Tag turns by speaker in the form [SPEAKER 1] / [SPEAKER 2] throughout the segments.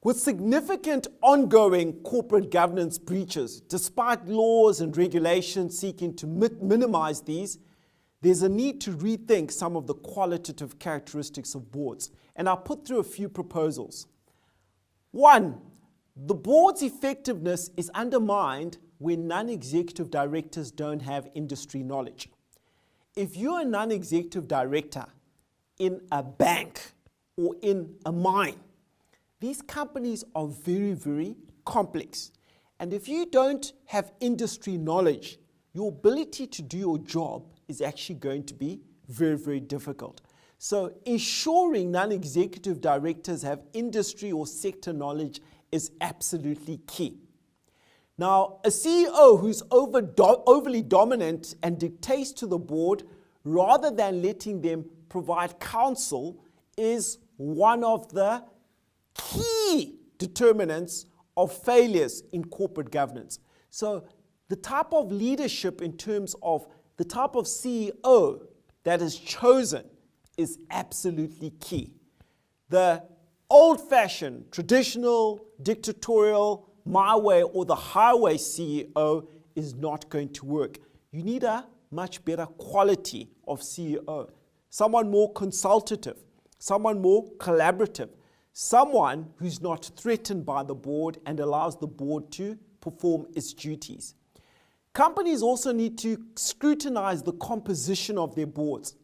[SPEAKER 1] With significant ongoing corporate governance breaches, despite laws and regulations seeking to minimize these, there's a need to rethink some of the qualitative characteristics of boards. And I'll put through a few proposals. One, the board's effectiveness is undermined when non-executive directors don't have industry knowledge. If you're a non-executive director in a bank or in a mine, these companies are very, very complex. And if you don't have industry knowledge, your ability to do your job is actually going to be very, very difficult. So ensuring non-executive directors have industry or sector knowledge is absolutely key. Now, a CEO who's overly dominant and dictates to the board rather than letting them provide counsel is one of the key determinants of failures in corporate governance. So the type of leadership in terms of the type of CEO that is chosen is absolutely key. The old-fashioned, traditional, dictatorial, my way or the highway CEO is not going to work. You need a much better quality of CEO. Someone more consultative, someone more collaborative, someone who's not threatened by the board and allows the board to perform its duties. Companies also need to scrutinize the composition of their boards.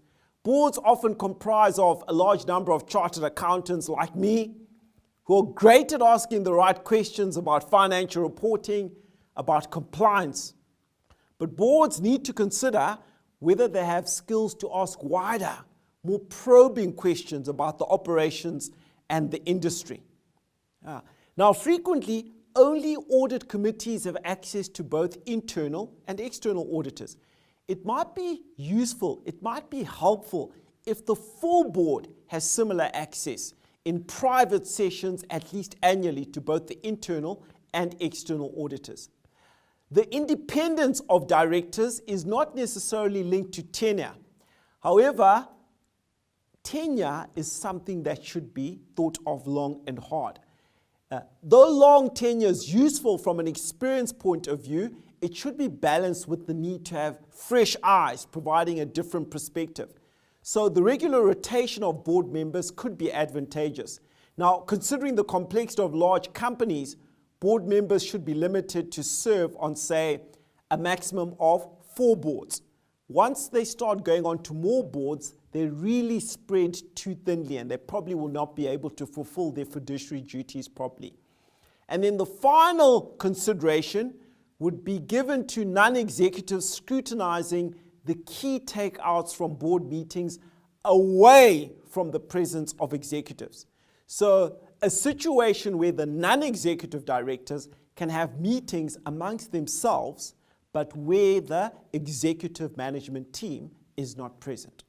[SPEAKER 1] Boards often comprise of a large number of chartered accountants like me, who are great at asking the right questions about financial reporting, about compliance. But boards need to consider whether they have skills to ask wider, more probing questions about the operations and the industry. Now, frequently, only audit committees have access to both internal and external auditors. It might be useful, it might be helpful if the full board has similar access in private sessions, at least annually, to both the internal and external auditors. The independence of directors is not necessarily linked to tenure. However, tenure is something that should be thought of long and hard. Though long tenure is useful from an experience point of view, it should be balanced with the need to have fresh eyes, providing a different perspective. So the regular rotation of board members could be advantageous. Now, considering the complexity of large companies, board members should be limited to serve on, say, a maximum of 4 boards. Once they start going on to more boards, they really spread too thinly and they probably will not be able to fulfill their fiduciary duties properly. And then the final consideration would be given to non-executives scrutinizing the key takeouts from board meetings away from the presence of executives. So a situation where the non-executive directors can have meetings amongst themselves, but where the executive management team is not present.